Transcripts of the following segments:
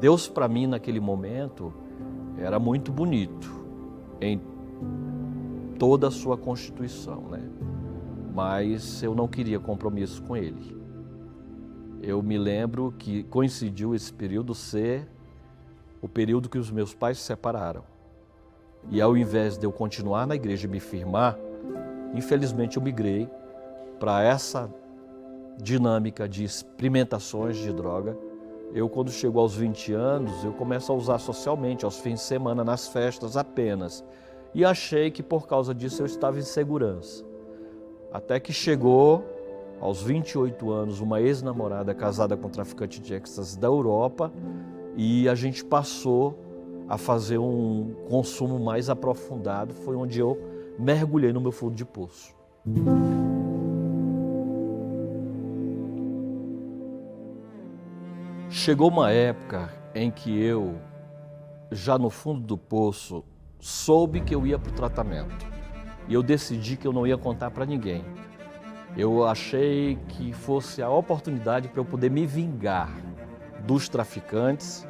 Deus para mim naquele momento era muito bonito em toda a sua constituição, né? Mas eu não queria compromisso com Ele. Eu me lembro que coincidiu esse período ser o período que os meus pais se separaram. E ao invés de eu continuar na igreja e me firmar, infelizmente eu migrei para essa dinâmica de experimentações de droga. Eu, quando chego aos 20 anos, eu começo a usar socialmente, aos fins de semana, nas festas apenas. E achei que por causa disso eu estava em segurança. Até que chegou, aos 28 anos, uma ex-namorada casada com um traficante de êxtase da Europa, e a gente passou a fazer um consumo mais aprofundado. Foi onde eu mergulhei no meu fundo de poço. Chegou uma época em que eu, já no fundo do poço, soube que eu ia para o tratamento. E eu decidi que eu não ia contar para ninguém. Eu achei que fosse a oportunidade para eu poder me vingar dos traficantes,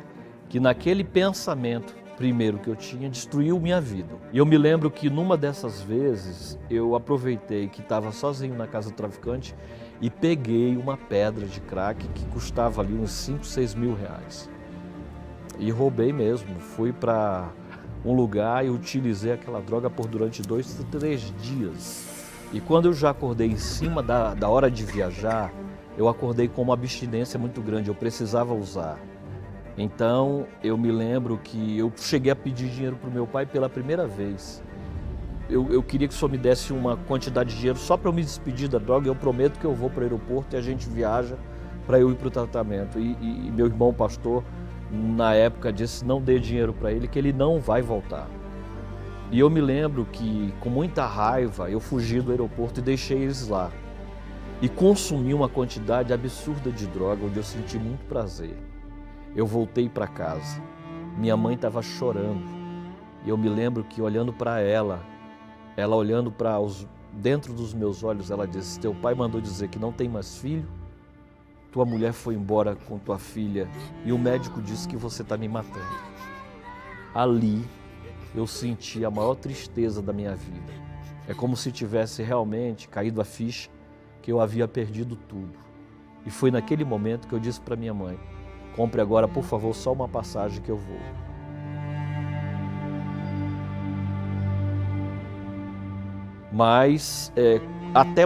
que naquele pensamento primeiro que eu tinha, destruiu minha vida. E eu me lembro que numa dessas vezes, eu aproveitei que estava sozinho na casa do traficante e peguei uma pedra de crack que custava ali uns 5, 6 mil reais. E roubei mesmo, fui para um lugar e utilizei aquela droga por durante 2, 3 dias. E quando eu já acordei em cima da hora de viajar, eu acordei com uma abstinência muito grande, eu precisava usar. Então, eu me lembro que eu cheguei a pedir dinheiro para o meu pai pela primeira vez. Eu queria que o senhor me desse uma quantidade de dinheiro só para eu me despedir da droga. Eu prometo que eu vou para o aeroporto e a gente viaja para eu ir para o tratamento. E meu irmão pastor, na época, disse: não dê dinheiro para ele, que ele não vai voltar. E eu me lembro que, com muita raiva, eu fugi do aeroporto e deixei eles lá. E consumi uma quantidade absurda de droga, onde eu senti muito prazer. Eu voltei para casa, minha mãe estava chorando, e eu me lembro que olhando para ela olhando para dentro dos meus olhos, ela disse: teu pai mandou dizer que não tem mais filho, tua mulher foi embora com tua filha e o médico disse que você está me matando. Ali eu senti a maior tristeza da minha vida. É como se tivesse realmente caído a ficha que eu havia perdido tudo. E foi naquele momento que eu disse para minha mãe: compre agora, por favor, só uma passagem que eu vou. Mas até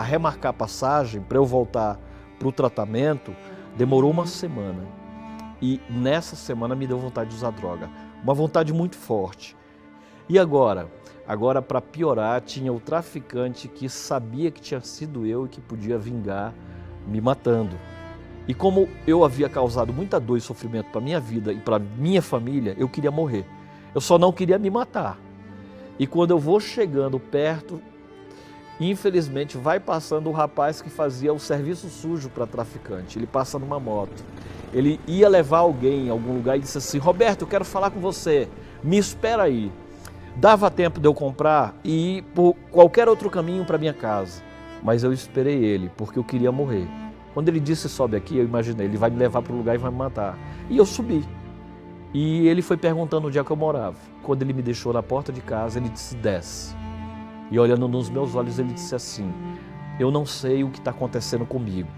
remarcar a passagem para eu voltar para o tratamento, demorou uma semana. E nessa semana me deu vontade de usar droga. Uma vontade muito forte. E agora? Agora, para piorar, tinha o traficante que sabia que tinha sido eu e que podia vingar me matando. E como eu havia causado muita dor e sofrimento para minha vida e para minha família, eu queria morrer. Eu só não queria me matar. E quando eu vou chegando perto, infelizmente vai passando o rapaz que fazia o serviço sujo para traficante. Ele passa numa moto. Ele ia levar alguém em algum lugar e disse assim: Roberto, eu quero falar com você, me espera aí. Dava tempo de eu comprar e ir por qualquer outro caminho para minha casa. Mas eu esperei ele, porque eu queria morrer. Quando ele disse sobe aqui, eu imaginei, ele vai me levar para o lugar e vai me matar. E eu subi. E ele foi perguntando onde é que eu morava. Quando ele me deixou na porta de casa, ele disse: desce. E olhando nos meus olhos, ele disse assim: eu não sei o que está acontecendo comigo.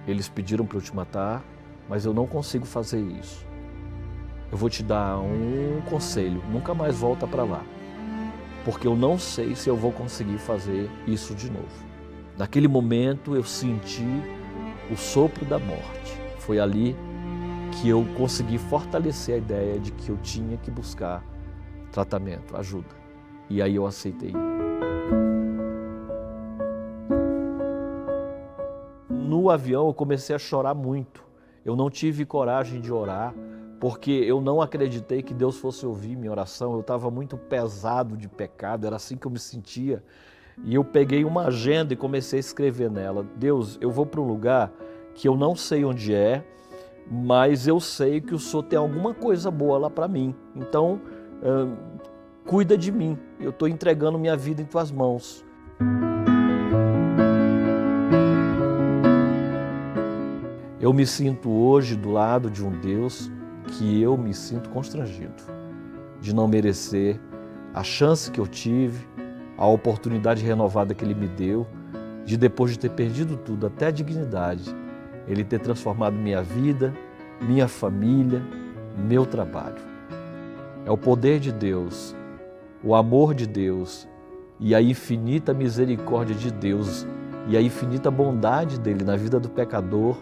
Eles pediram para eu te matar, mas eu não consigo fazer isso. Eu vou te dar um conselho: nunca mais volta para lá. Porque eu não sei se eu vou conseguir fazer isso de novo. Naquele momento eu senti o sopro da morte. Foi ali que eu consegui fortalecer a ideia de que eu tinha que buscar tratamento, ajuda. E aí eu aceitei. No avião eu comecei a chorar muito. Eu não tive coragem de orar, porque eu não acreditei que Deus fosse ouvir minha oração. Eu estava muito pesado de pecado, era assim que eu me sentia. E eu peguei uma agenda e comecei a escrever nela: Deus, eu vou para um lugar que eu não sei onde é, mas eu sei que o Senhor tem alguma coisa boa lá para mim. Então, cuida de mim. Eu estou entregando minha vida em tuas mãos. Eu me sinto hoje do lado de um Deus que eu me sinto constrangido de não merecer a chance que eu tive, a oportunidade renovada que Ele me deu, de depois de ter perdido tudo, até a dignidade, Ele ter transformado minha vida, minha família, meu trabalho. É o poder de Deus, o amor de Deus e a infinita misericórdia de Deus e a infinita bondade dele na vida do pecador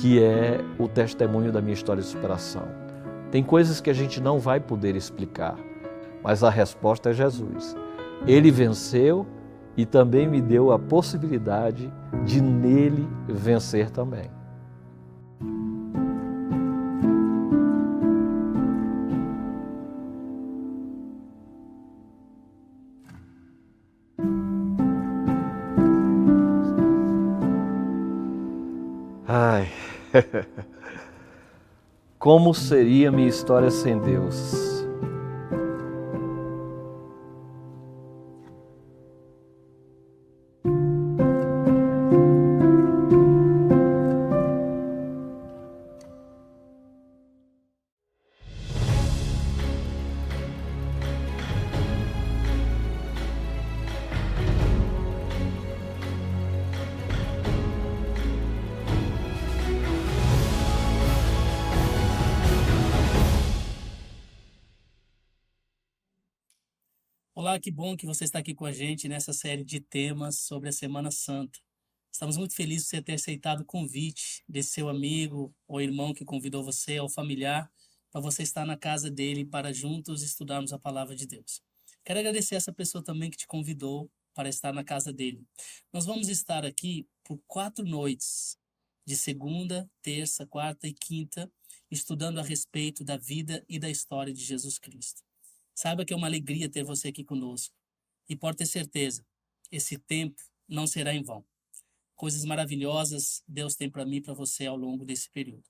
que é o testemunho da minha história de superação. Tem coisas que a gente não vai poder explicar, mas a resposta é Jesus. Ele venceu e também me deu a possibilidade de nele vencer também. Ai, como seria minha história sem Deus? Olá, que bom que você está aqui com a gente nessa série de temas sobre a Semana Santa. Estamos muito felizes por você ter aceitado o convite desse seu amigo ou irmão que convidou você, ou familiar, para você estar na casa dele para juntos estudarmos a Palavra de Deus. Quero agradecer essa pessoa também que te convidou para estar na casa dele. Nós vamos estar aqui por 4 noites, de segunda, terça, quarta e quinta, estudando a respeito da vida e da história de Jesus Cristo. Saiba que é uma alegria ter você aqui conosco. E pode ter certeza, esse tempo não será em vão. Coisas maravilhosas Deus tem para mim e para você ao longo desse período.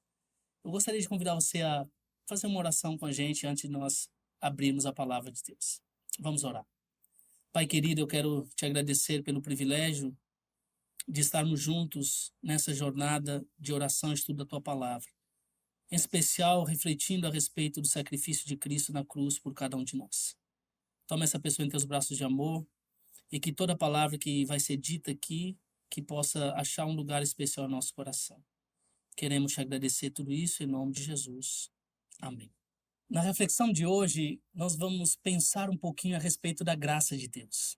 Eu gostaria de convidar você a fazer uma oração com a gente antes de nós abrirmos a palavra de Deus. Vamos orar. Pai querido, eu quero te agradecer pelo privilégio de estarmos juntos nessa jornada de oração e estudo da tua palavra. Em especial, refletindo a respeito do sacrifício de Cristo na cruz por cada um de nós. Toma essa pessoa em teus braços de amor e que toda palavra que vai ser dita aqui, que possa achar um lugar especial no nosso coração. Queremos te agradecer tudo isso em nome de Jesus. Amém. Na reflexão de hoje, nós vamos pensar um pouquinho a respeito da graça de Deus.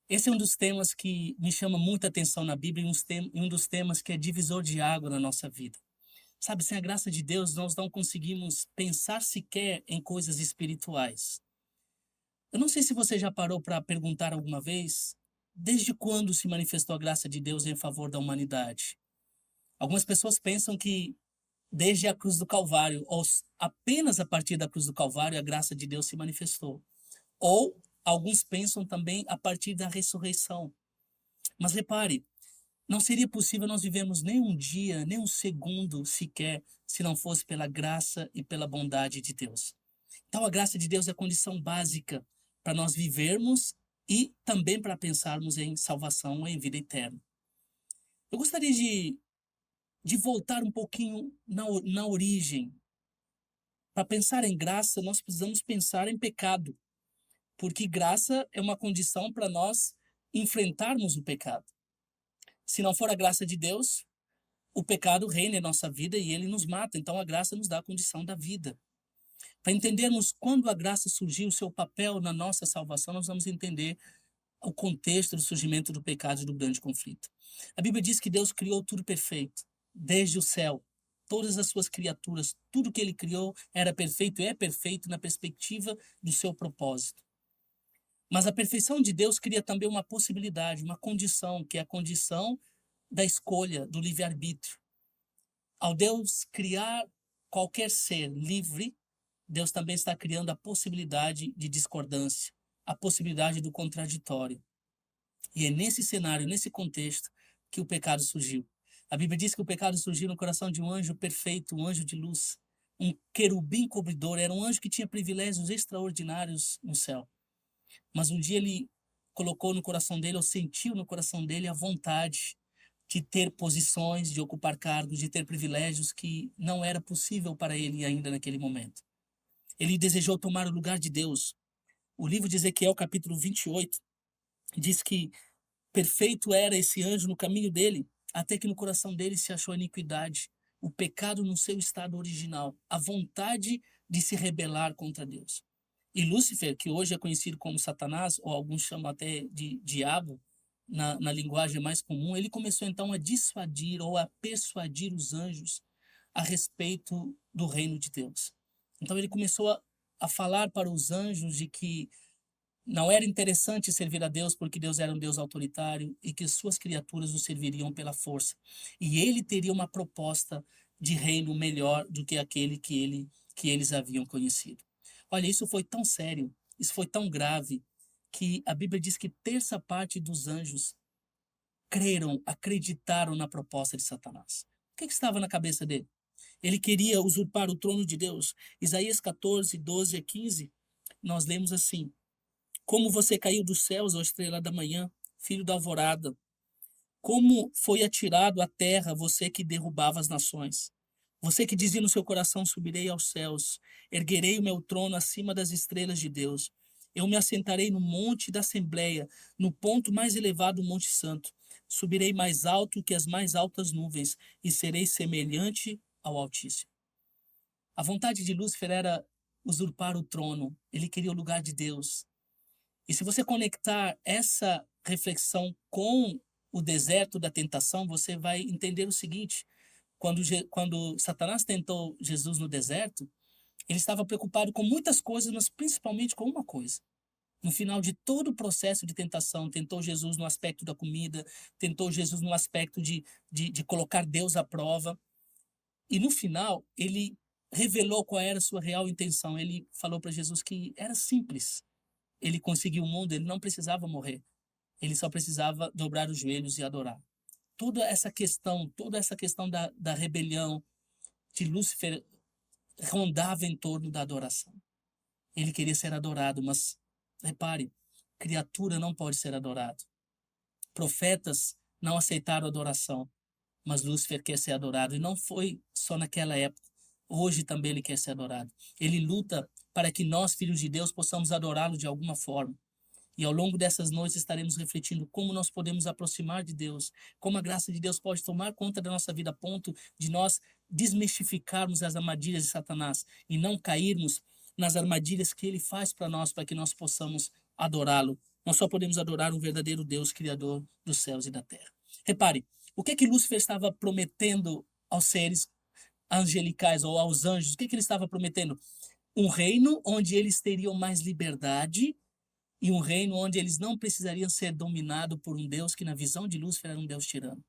Esse é um dos temas que me chama muita atenção na Bíblia e um dos temas que é divisor de água na nossa vida. Sabe, sem a graça de Deus, nós não conseguimos pensar sequer em coisas espirituais. Eu não sei se você já parou para perguntar alguma vez, desde quando se manifestou a graça de Deus em favor da humanidade? Algumas pessoas pensam que desde a cruz do Calvário, ou apenas a partir da cruz do Calvário, a graça de Deus se manifestou. Ou alguns pensam também a partir da ressurreição. Mas repare, não seria possível nós vivermos nem um dia, nem um segundo sequer, se não fosse pela graça e pela bondade de Deus. Então, a graça de Deus é a condição básica para nós vivermos e também para pensarmos em salvação, em vida eterna. Eu gostaria de voltar um pouquinho na origem. Para pensar em graça, nós precisamos pensar em pecado, porque graça é uma condição para nós enfrentarmos o pecado. Se não for a graça de Deus, o pecado reina em nossa vida e ele nos mata. Então a graça nos dá a condição da vida. Para entendermos quando a graça surgiu, o seu papel na nossa salvação, nós vamos entender o contexto do surgimento do pecado e do grande conflito. A Bíblia diz que Deus criou tudo perfeito, desde o céu. Todas as suas criaturas, tudo que ele criou era perfeito e é perfeito na perspectiva do seu propósito. Mas a perfeição de Deus cria também uma possibilidade, uma condição, que é a condição da escolha, do livre-arbítrio. Ao Deus criar qualquer ser livre, Deus também está criando a possibilidade de discordância, a possibilidade do contraditório. E é nesse cenário, nesse contexto, que o pecado surgiu. A Bíblia diz que o pecado surgiu no coração de um anjo perfeito, um anjo de luz, um querubim cobridor, era um anjo que tinha privilégios extraordinários no céu. Mas um dia ele colocou no coração dele, ou sentiu no coração dele a vontade de ter posições, de ocupar cargos, de ter privilégios que não era possível para ele ainda naquele momento. Ele desejou tomar o lugar de Deus. O livro de Ezequiel, capítulo 28, diz que perfeito era esse anjo no caminho dele, até que no coração dele se achou a iniquidade, o pecado no seu estado original, a vontade de se rebelar contra Deus. E Lúcifer, que hoje é conhecido como Satanás, ou alguns chamam até de diabo, na linguagem mais comum, ele começou então a dissuadir ou a persuadir os anjos a respeito do reino de Deus. Então ele começou a falar para os anjos de que não era interessante servir a Deus porque Deus era um Deus autoritário e que suas criaturas o serviriam pela força. E ele teria uma proposta de reino melhor do que aquele que eles haviam conhecido. Olha, isso foi tão sério, isso foi tão grave, que a Bíblia diz que terça parte dos anjos creram, acreditaram na proposta de Satanás. O que estava na cabeça dele? Ele queria usurpar o trono de Deus. Isaías 14, 12 a 15, nós lemos assim: como você caiu dos céus, ó estrela da manhã, filho da alvorada. Como foi atirado à terra você que derrubava as nações. Você que dizia no seu coração: subirei aos céus, erguerei o meu trono acima das estrelas de Deus. Eu me assentarei no monte da Assembleia, no ponto mais elevado do Monte Santo. Subirei mais alto que as mais altas nuvens e serei semelhante ao Altíssimo. A vontade de Lúcifer era usurpar o trono. Ele queria o lugar de Deus. E se você conectar essa reflexão com o deserto da tentação, você vai entender o seguinte: quando Satanás tentou Jesus no deserto, ele estava preocupado com muitas coisas, mas principalmente com uma coisa. No final de todo o processo de tentação, tentou Jesus no aspecto da comida, tentou Jesus no aspecto de colocar Deus à prova. E no final, ele revelou qual era a sua real intenção. Ele falou para Jesus que era simples. Ele conseguiu o mundo, ele não precisava morrer. Ele só precisava dobrar os joelhos e adorar. Toda essa questão da rebelião de Lúcifer rondava em torno da adoração. Ele queria ser adorado, mas repare, criatura não pode ser adorado. Profetas não aceitaram adoração, mas Lúcifer quer ser adorado. E não foi só naquela época. Hoje também ele quer ser adorado. Ele luta para que nós, filhos de Deus, possamos adorá-lo de alguma forma. E ao longo dessas noites estaremos refletindo como nós podemos aproximar de Deus, como a graça de Deus pode tomar conta da nossa vida a ponto de nós desmistificarmos as armadilhas de Satanás e não cairmos nas armadilhas que ele faz para nós, para que nós possamos adorá-lo. Nós só podemos adorar um verdadeiro Deus, Criador dos céus e da terra. Repare, o que Lúcifer estava prometendo aos seres angelicais ou aos anjos? O que ele estava prometendo? Um reino onde eles teriam mais liberdade e um reino onde eles não precisariam ser dominados por um Deus que, na visão de Lúcifer, era um Deus tirano.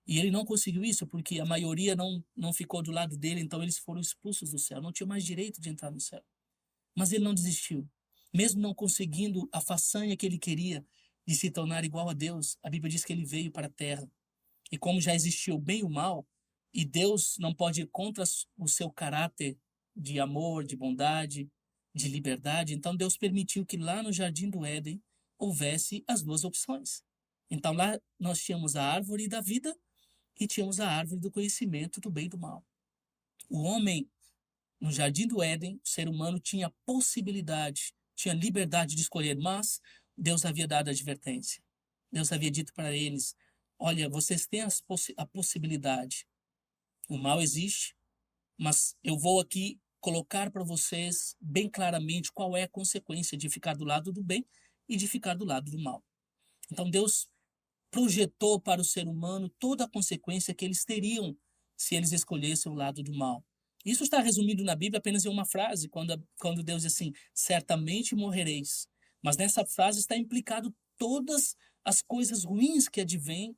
E ele não conseguiu isso porque a maioria não ficou do lado dele, então eles foram expulsos do céu, não tinham mais direito de entrar no céu. Mas ele não desistiu. Mesmo não conseguindo a façanha que ele queria de se tornar igual a Deus, a Bíblia diz que ele veio para a terra. E como já existiu o bem e o mal, e Deus não pode ir contra o seu caráter de amor, de bondade, de liberdade, então Deus permitiu que lá no Jardim do Éden houvesse as duas opções. Então lá nós tínhamos a árvore da vida e tínhamos a árvore do conhecimento do bem e do mal. O homem, no Jardim do Éden, o ser humano tinha possibilidade, tinha liberdade de escolher, mas Deus havia dado a advertência. Deus havia dito para eles: olha, vocês têm a possibilidade. O mal existe, mas eu vou aqui colocar para vocês bem claramente qual é a consequência de ficar do lado do bem e de ficar do lado do mal. Então Deus projetou para o ser humano toda a consequência que eles teriam se eles escolhessem o lado do mal. Isso está resumido na Bíblia apenas em uma frase, quando Deus diz assim: certamente morrereis. Mas nessa frase está implicado todas as coisas ruins que advêm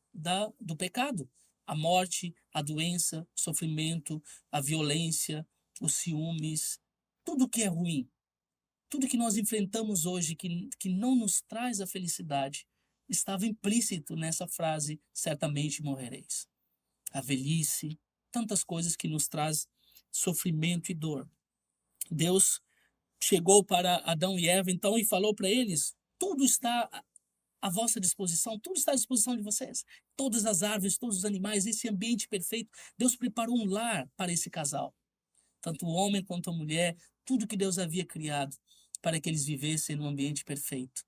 do pecado. A morte, a doença, o sofrimento, a violência, os ciúmes, tudo que é ruim, tudo que nós enfrentamos hoje que não nos traz a felicidade, estava implícito nessa frase: certamente morrereis. A velhice, tantas coisas que nos traz sofrimento e dor. Deus chegou para Adão e Eva então e falou para eles: tudo está à vossa disposição, tudo está à disposição de vocês. Todas as árvores, todos os animais, esse ambiente perfeito. Deus preparou um lar para esse casal. Tanto o homem quanto a mulher, tudo que Deus havia criado para que eles vivessem num ambiente perfeito.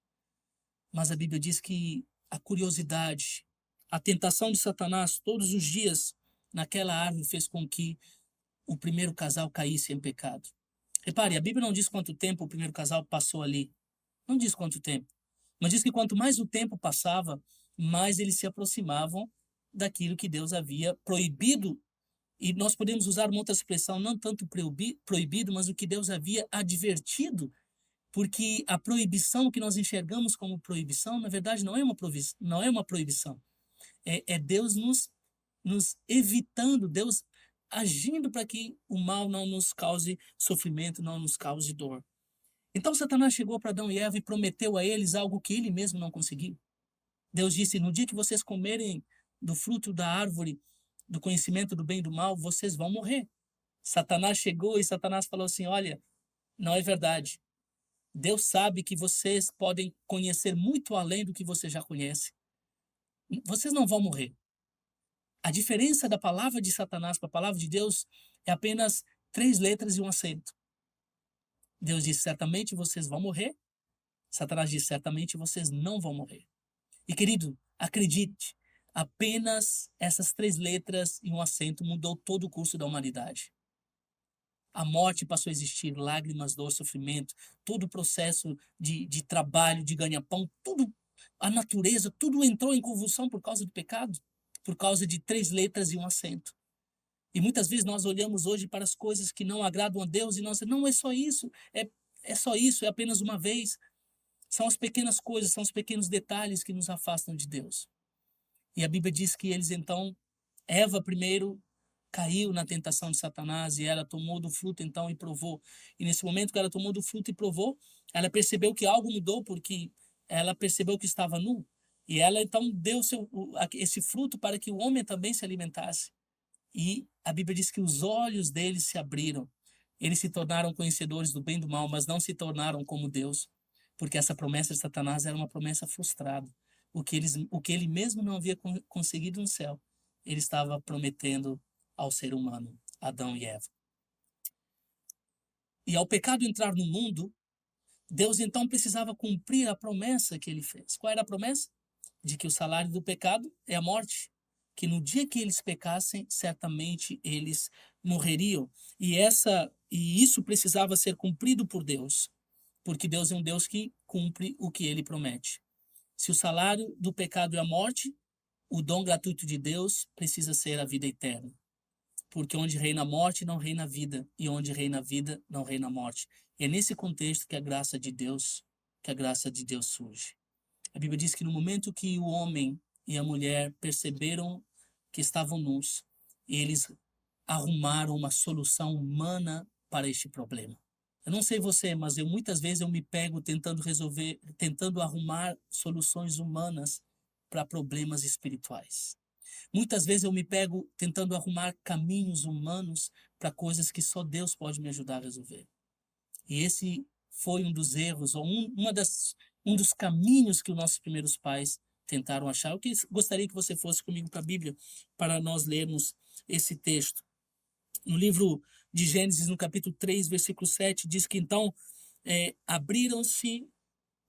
Mas a Bíblia diz que a curiosidade, a tentação de Satanás todos os dias naquela árvore fez com que o primeiro casal caísse em pecado. Repare, a Bíblia não diz quanto tempo o primeiro casal passou ali. Não diz quanto tempo. Mas diz que quanto mais o tempo passava, mais eles se aproximavam daquilo que Deus havia proibido. E nós podemos usar uma outra expressão, não tanto proibido, mas o que Deus havia advertido. Porque a proibição que nós enxergamos como proibição, na verdade, não é uma proibição. É Deus nos evitando, Deus agindo para que o mal não nos cause sofrimento, não nos cause dor. Então Satanás chegou para Adão e Eva e prometeu a eles algo que ele mesmo não conseguiu. Deus disse: no dia que vocês comerem do fruto da árvore do conhecimento do bem e do mal, vocês vão morrer. Satanás chegou e Satanás falou assim: olha, não é verdade. Deus sabe que vocês podem conhecer muito além do que você já conhece. Vocês não vão morrer. A diferença da palavra de Satanás para a palavra de Deus é apenas 3 letras e um acento. Deus disse: certamente vocês vão morrer. Satanás disse: certamente vocês não vão morrer. E querido, acredite, apenas essas 3 letras e um acento mudou todo o curso da humanidade. A morte passou a existir, lágrimas, dor, sofrimento, todo o processo de trabalho, de ganha-pão, tudo, a natureza, tudo entrou em convulsão por causa do pecado, por causa de 3 letras e um acento. E muitas vezes nós olhamos hoje para as coisas que não agradam a Deus e nós não é só isso, é só isso, é apenas uma vez. São as pequenas coisas, são os pequenos detalhes que nos afastam de Deus. E a Bíblia diz que eles então, Eva primeiro caiu na tentação de Satanás e ela tomou do fruto então e provou. E nesse momento que ela tomou do fruto e provou, ela percebeu que algo mudou porque ela percebeu que estava nu. E ela então deu esse fruto para que o homem também se alimentasse. E a Bíblia diz que os olhos deles se abriram. Eles se tornaram conhecedores do bem e do mal, mas não se tornaram como Deus. Porque essa promessa de Satanás era uma promessa frustrada. O que ele mesmo não havia conseguido no céu, ele estava prometendo ao ser humano, Adão e Eva. E ao pecado entrar no mundo, Deus então precisava cumprir a promessa que ele fez. Qual era a promessa? De que o salário do pecado é a morte. Que no dia que eles pecassem, certamente eles morreriam. E isso precisava ser cumprido por Deus. Porque Deus é um Deus que cumpre o que ele promete. Se o salário do pecado é a morte, o dom gratuito de Deus precisa ser a vida eterna. Porque onde reina a morte, não reina a vida. E onde reina a vida, não reina a morte. É nesse contexto que a graça de Deus surge. A Bíblia diz que no momento que o homem e a mulher perceberam que estavam nus, eles arrumaram uma solução humana para este problema. Eu não sei você, mas muitas vezes eu me pego tentando arrumar soluções humanas para problemas espirituais. Muitas vezes eu me pego tentando arrumar caminhos humanos para coisas que só Deus pode me ajudar a resolver. E esse foi um dos erros, ou um dos caminhos que os nossos primeiros pais tentaram achar. Eu gostaria que você fosse comigo para a Bíblia para nós lermos esse texto. No livro de Gênesis, no capítulo 3, versículo 7, diz que então abriram-se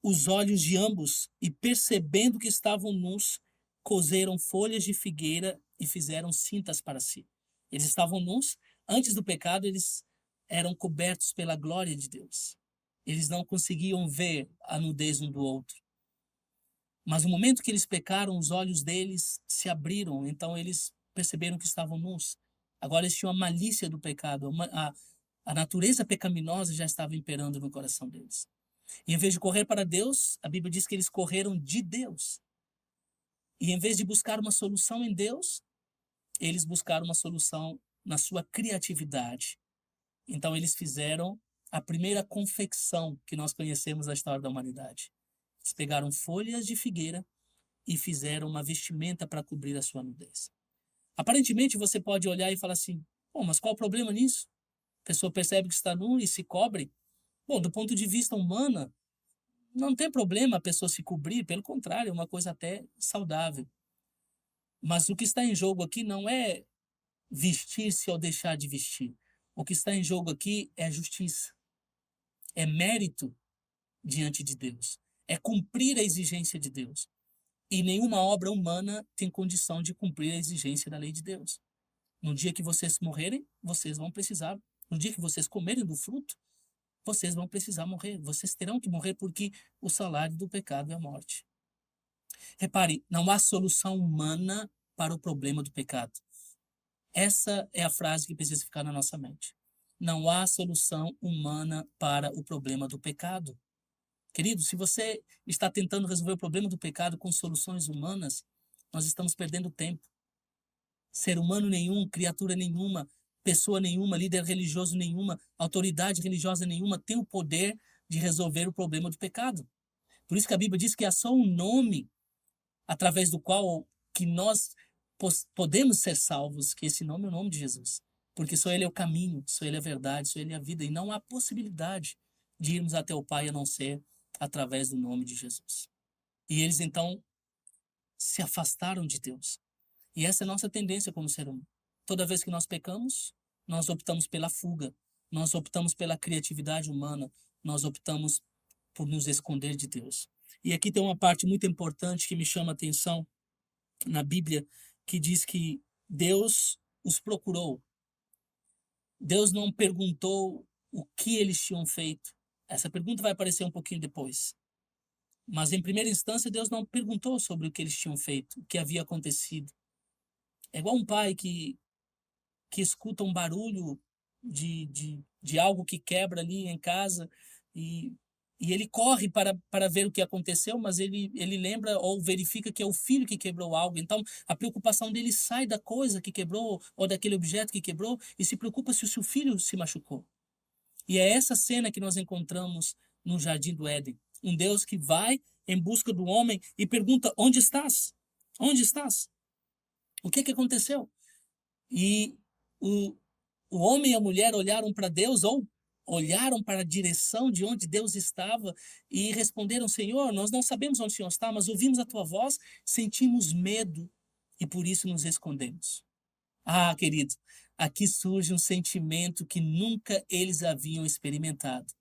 os olhos de ambos e, percebendo que estavam nus, coseram folhas de figueira e fizeram cintas para si. Eles estavam nus. Antes do pecado, eles eram cobertos pela glória de Deus. Eles não conseguiam ver a nudez um do outro. Mas no momento que eles pecaram, os olhos deles se abriram, então eles perceberam que estavam nus. Agora eles tinham a malícia do pecado, a natureza pecaminosa já estava imperando no coração deles. E em vez de correr para Deus, a Bíblia diz que eles correram de Deus. E em vez de buscar uma solução em Deus, eles buscaram uma solução na sua criatividade. Então eles fizeram a primeira confecção que nós conhecemos da história da humanidade. Eles pegaram folhas de figueira e fizeram uma vestimenta para cobrir a sua nudez. Aparentemente você pode olhar e falar assim: bom, mas qual o problema nisso? A pessoa percebe que está nu e se cobre. Bom, do ponto de vista humano, Não tem problema a pessoa se cobrir, pelo contrário, é uma coisa até saudável. Mas o que está em jogo aqui não é vestir-se ou deixar de vestir. O que está em jogo aqui é justiça, é mérito diante de Deus, é cumprir a exigência de Deus. E nenhuma obra humana tem condição de cumprir a exigência da lei de Deus. No dia que vocês morrerem, vocês vão precisar. No dia que vocês comerem do fruto, vocês vão precisar morrer. Vocês terão que morrer porque o salário do pecado é a morte. Repare, não há solução humana para o problema do pecado. Essa é a frase que precisa ficar na nossa mente. Não há solução humana para o problema do pecado. Querido, se você está tentando resolver o problema do pecado com soluções humanas, nós estamos perdendo tempo. Ser humano nenhum, criatura nenhuma, pessoa nenhuma, líder religioso nenhuma, autoridade religiosa nenhuma tem o poder de resolver o problema do pecado. Por isso que a Bíblia diz que há só um nome através do qual que nós podemos ser salvos, que esse nome é o nome de Jesus. Porque só Ele é o caminho, só Ele é a verdade, só Ele é a vida. E não há possibilidade de irmos até o Pai a não ser através do nome de Jesus. E eles então se afastaram de Deus. E essa é a nossa tendência como ser humano. Toda vez que nós pecamos, nós optamos pela fuga, nós optamos pela criatividade humana, nós optamos por nos esconder de Deus. E aqui tem uma parte muito importante que me chama a atenção na Bíblia, que diz que Deus os procurou. Deus não perguntou o que eles tinham feito. Essa pergunta vai aparecer um pouquinho depois. Mas, em primeira instância, Deus não perguntou sobre o que eles tinham feito, o que havia acontecido. É igual um pai que escuta um barulho de algo que quebra ali em casa e ele corre para ver o que aconteceu, mas ele lembra ou verifica que é o filho que quebrou algo. Então, a preocupação dele sai da coisa que quebrou ou daquele objeto que quebrou e se preocupa se o seu filho se machucou. E é essa cena que nós encontramos no Jardim do Éden. Um Deus que vai em busca do homem e pergunta: onde estás? Onde estás? O que aconteceu? E o homem e a mulher olharam para Deus, ou olharam para a direção de onde Deus estava e responderam: Senhor, nós não sabemos onde o Senhor está, mas ouvimos a tua voz, sentimos medo e por isso nos escondemos. Ah, querido, aqui surge um sentimento que nunca eles haviam experimentado.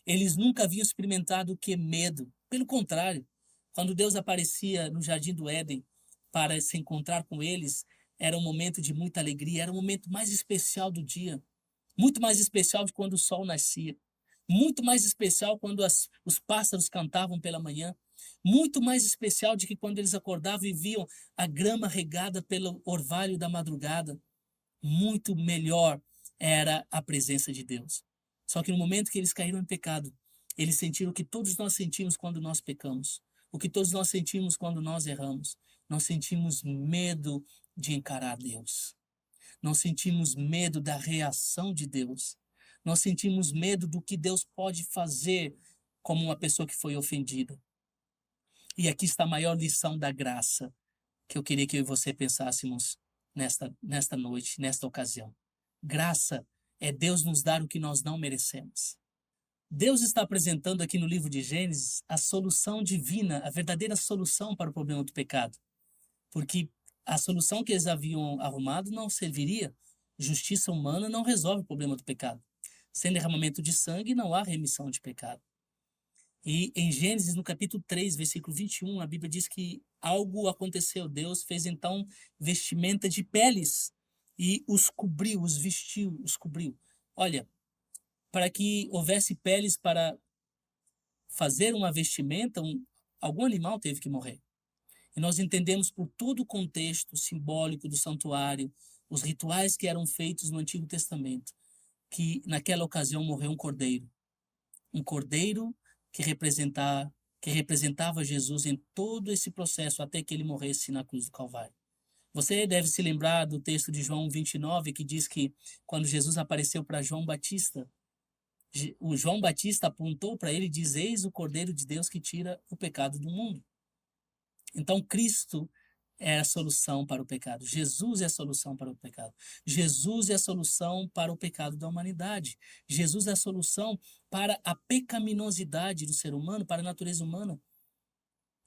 Eles nunca haviam experimentado o que é medo. Pelo contrário, quando Deus aparecia no Jardim do Éden para se encontrar com eles, era um momento de muita alegria, era o momento mais especial do dia. Muito mais especial de quando o sol nascia. Muito mais especial quando os pássaros cantavam pela manhã. Muito mais especial de que quando eles acordavam e viam a grama regada pelo orvalho da madrugada. Muito melhor era a presença de Deus. Só que no momento que eles caíram em pecado, eles sentiram o que todos nós sentimos quando nós pecamos. O que todos nós sentimos quando nós erramos. Nós sentimos medo de encarar Deus. Nós sentimos medo da reação de Deus. Nós sentimos medo do que Deus pode fazer como uma pessoa que foi ofendida. E aqui está a maior lição da graça que eu queria que eu e você pensássemos nesta noite, nesta ocasião. Graça é Deus nos dar o que nós não merecemos. Deus está apresentando aqui no livro de Gênesis a solução divina, a verdadeira solução para o problema do pecado. Porque a solução que eles haviam arrumado não serviria. Justiça humana não resolve o problema do pecado. Sem derramamento de sangue não há remissão de pecado. E em Gênesis, no capítulo 3, versículo 21, a Bíblia diz que algo aconteceu. Deus fez então vestimenta de peles e os cobriu, os vestiu, os cobriu. Olha, para que houvesse peles para fazer uma vestimenta, algum animal teve que morrer. E nós entendemos por todo o contexto simbólico do santuário, os rituais que eram feitos no Antigo Testamento, que naquela ocasião morreu um cordeiro. Um cordeiro que representava Jesus em todo esse processo até que ele morresse na cruz do Calvário. Você deve se lembrar do texto de João 29, que diz que quando Jesus apareceu para João Batista, o João Batista apontou para ele e diz: eis o Cordeiro de Deus que tira o pecado do mundo. Então Cristo é a solução para o pecado. Jesus é a solução para o pecado. Jesus é a solução para o pecado da humanidade. Jesus é a solução para a pecaminosidade do ser humano, para a natureza humana.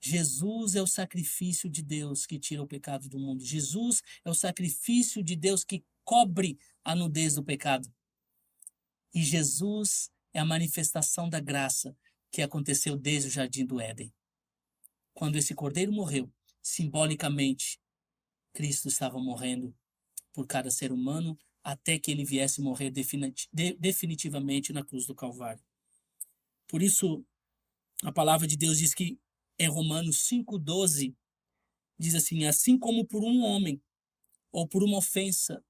Jesus é o sacrifício de Deus que tira o pecado do mundo. Jesus é o sacrifício de Deus que cobre a nudez do pecado. E Jesus é a manifestação da graça que aconteceu desde o Jardim do Éden. Quando esse cordeiro morreu, simbolicamente, Cristo estava morrendo por cada ser humano até que ele viesse morrer definitivamente na cruz do Calvário. Por isso, a palavra de Deus diz que em Romanos 5,12, diz assim: assim como por um homem ou por uma ofensa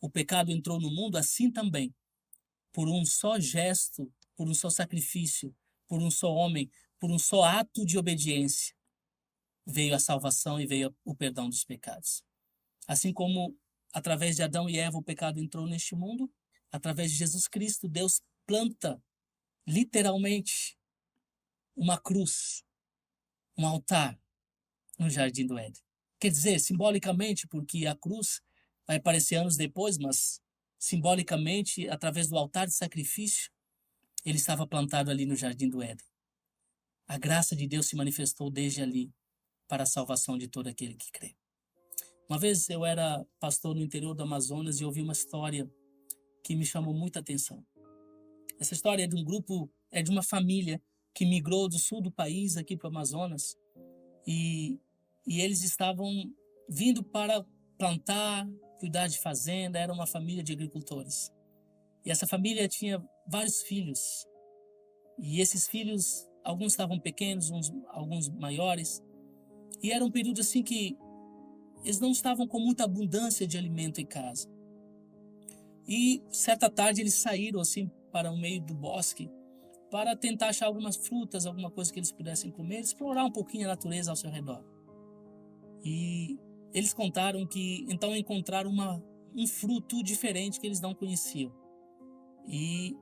o pecado entrou no mundo, assim também, por um só gesto, por um só sacrifício, por um só homem, por um só ato de obediência, veio a salvação e veio o perdão dos pecados. Assim como através de Adão e Eva o pecado entrou neste mundo, através de Jesus Cristo, Deus planta literalmente uma cruz, um altar no Jardim do Éden. Quer dizer, simbolicamente, porque a cruz vai aparecer anos depois, mas simbolicamente, através do altar de sacrifício, ele estava plantado ali no Jardim do Éden. A graça de Deus se manifestou desde ali para a salvação de todo aquele que crê. Uma vez eu era pastor no interior do Amazonas e ouvi uma história que me chamou muita atenção. Essa história é de um grupo, é de uma família que migrou do sul do país aqui para o Amazonas e eles estavam vindo para plantar, cuidar de fazenda, era uma família de agricultores. E essa família tinha vários filhos. E esses filhos, alguns estavam pequenos, alguns maiores. E era um período assim que eles não estavam com muita abundância de alimento em casa. E certa tarde eles saíram assim para o meio do bosque para tentar achar algumas frutas, alguma coisa que eles pudessem comer, explorar um pouquinho a natureza ao seu redor. E eles contaram que então encontraram um fruto diferente que eles não conheciam. E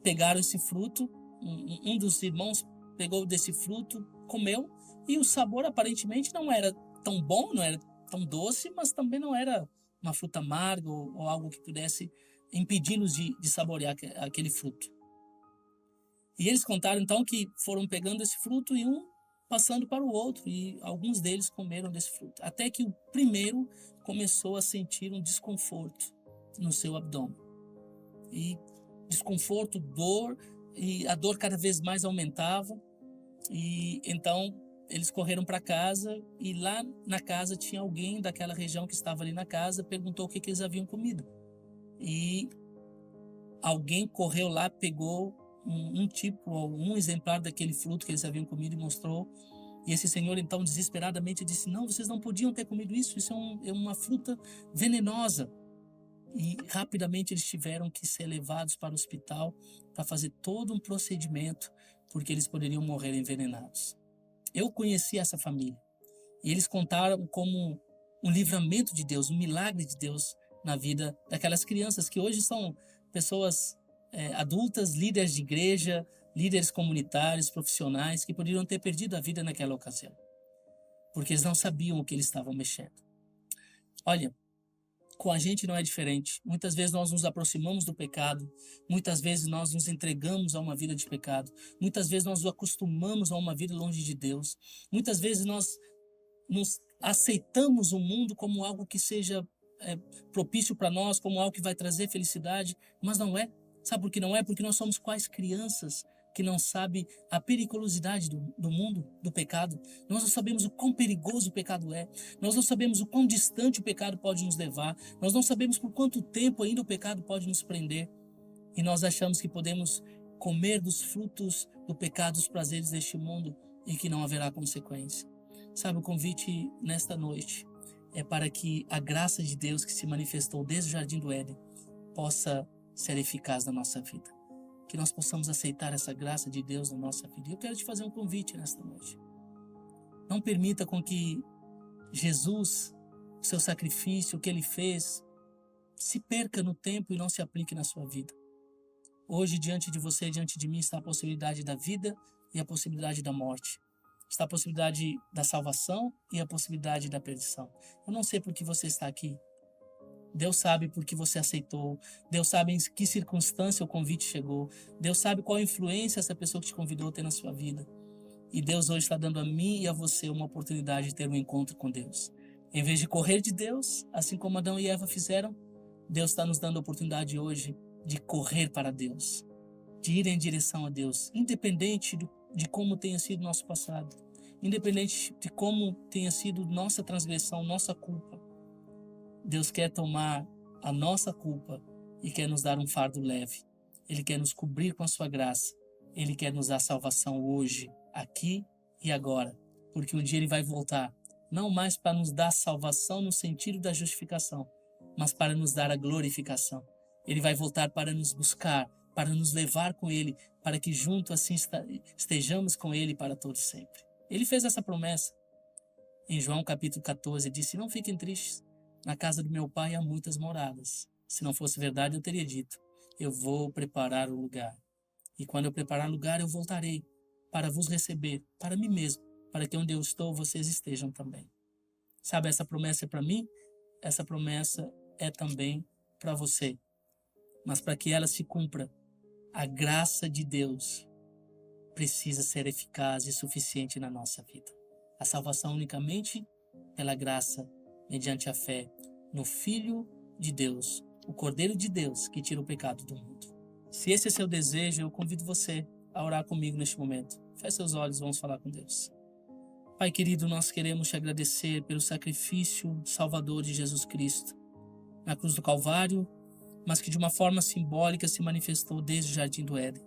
pegaram esse fruto, um dos irmãos pegou desse fruto, comeu, e o sabor aparentemente não era tão bom, não era tão doce, mas também não era uma fruta amarga ou algo que pudesse impedi-los de saborear aquele fruto. E eles contaram então que foram pegando esse fruto e um passando para o outro, e alguns deles comeram desse fruto, até que o primeiro começou a sentir um desconforto no seu abdômen. E desconforto, dor, e a dor cada vez mais aumentava. E então eles correram para casa, e lá na casa tinha alguém daquela região que estava ali na casa, perguntou o que eles haviam comido. E alguém correu lá, pegou um exemplar daquele fruto que eles haviam comido e mostrou. E esse senhor então desesperadamente disse: não, vocês não podiam ter comido isso, isso é uma fruta venenosa. E rapidamente eles tiveram que ser levados para o hospital para fazer todo um procedimento, porque eles poderiam morrer envenenados. Eu conheci essa família e eles contaram como um livramento de Deus, um milagre de Deus na vida daquelas crianças que hoje são pessoas adultas, líderes de igreja, líderes comunitários, profissionais, que poderiam ter perdido a vida naquela ocasião, porque eles não sabiam o que eles estavam mexendo. Olha, com a gente não é diferente. Muitas vezes nós nos aproximamos do pecado, muitas vezes nós nos entregamos a uma vida de pecado, muitas vezes nós nos acostumamos a uma vida longe de Deus, muitas vezes nós nos aceitamos o mundo como algo que seja propício para nós, como algo que vai trazer felicidade, mas não é. Sabe por que não é? Porque nós somos quais crianças que não sabem a periculosidade do mundo, do pecado. Nós não sabemos o quão perigoso o pecado é. Nós não sabemos o quão distante o pecado pode nos levar. Nós não sabemos por quanto tempo ainda o pecado pode nos prender. E nós achamos que podemos comer dos frutos do pecado, dos prazeres deste mundo, e que não haverá consequência. Sabe, o convite nesta noite é para que a graça de Deus que se manifestou desde o Jardim do Éden possa ser eficaz na nossa vida. Que nós possamos aceitar essa graça de Deus na nossa vida. E eu quero te fazer um convite nesta noite. Não permita com que Jesus, o seu sacrifício, o que ele fez, se perca no tempo e não se aplique na sua vida. Hoje, diante de você, diante de mim, está a possibilidade da vida e a possibilidade da morte. Está a possibilidade da salvação e a possibilidade da perdição. Eu não sei por que você está aqui. Deus sabe por que você aceitou. Deus sabe em que circunstância o convite chegou. Deus sabe qual influência essa pessoa que te convidou tem na sua vida. E Deus hoje está dando a mim e a você uma oportunidade de ter um encontro com Deus. Em vez de correr de Deus, assim como Adão e Eva fizeram, Deus está nos dando a oportunidade hoje de correr para Deus, de ir em direção a Deus, independente de como tenha sido nosso passado, independente de como tenha sido nossa transgressão, nossa culpa. Deus quer tomar a nossa culpa e quer nos dar um fardo leve. Ele quer nos cobrir com a sua graça. Ele quer nos dar salvação hoje, aqui e agora. Porque um dia ele vai voltar, não mais para nos dar salvação no sentido da justificação, mas para nos dar a glorificação. Ele vai voltar para nos buscar, para nos levar com ele, para que junto assim estejamos com ele para todo sempre. Ele fez essa promessa. Em João capítulo 14, disse: não fiquem tristes, na casa do meu pai há muitas moradas. Se não fosse verdade, eu teria dito: eu vou preparar o lugar. E quando eu preparar o lugar, eu voltarei para vos receber, para mim mesmo, para que onde eu estou, vocês estejam também. Sabe, essa promessa é para mim, essa promessa é também para você. Mas para que ela se cumpra, a graça de Deus precisa ser eficaz e suficiente na nossa vida. A salvação unicamente pela graça, mediante a fé no Filho de Deus, o Cordeiro de Deus que tira o pecado do mundo. Se esse é seu desejo, eu convido você a orar comigo neste momento. Feche seus olhos, vamos falar com Deus. Pai querido, nós queremos te agradecer pelo sacrifício salvador de Jesus Cristo na cruz do Calvário, mas que de uma forma simbólica se manifestou desde o Jardim do Éden.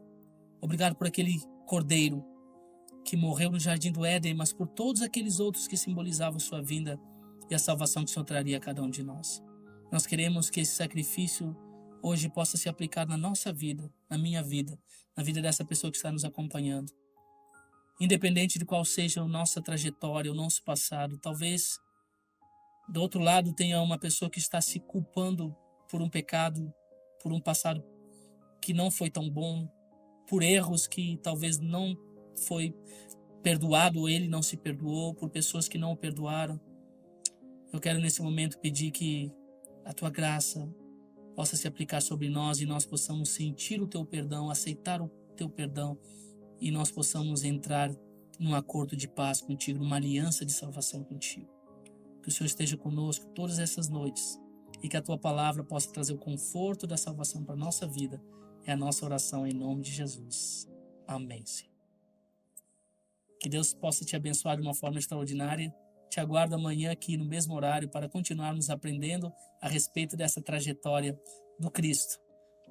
Obrigado por aquele Cordeiro que morreu no Jardim do Éden, mas por todos aqueles outros que simbolizavam sua vinda e a salvação que o Senhor traria a cada um de nós. Nós queremos que esse sacrifício hoje possa se aplicar na nossa vida, na minha vida, na vida dessa pessoa que está nos acompanhando. Independente de qual seja a nossa trajetória, o nosso passado, talvez do outro lado tenha uma pessoa que está se culpando por um pecado, por um passado que não foi tão bom, por erros que talvez não foi perdoado ou ele não se perdoou, por pessoas que não o perdoaram. Eu quero nesse momento pedir que a tua graça possa se aplicar sobre nós e nós possamos sentir o teu perdão, aceitar o teu perdão e nós possamos entrar num acordo de paz contigo, numa aliança de salvação contigo. Que o Senhor esteja conosco todas essas noites e que a tua palavra possa trazer o conforto da salvação para a nossa vida. É a nossa oração em nome de Jesus. Amém, Senhor. Que Deus possa te abençoar de uma forma extraordinária. Te aguardo amanhã aqui no mesmo horário para continuarmos aprendendo a respeito dessa trajetória do Cristo,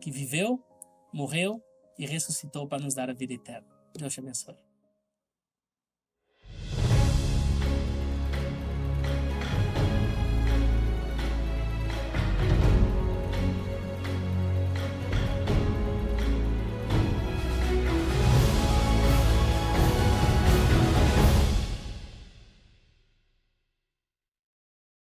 que viveu, morreu e ressuscitou para nos dar a vida eterna. Deus te abençoe.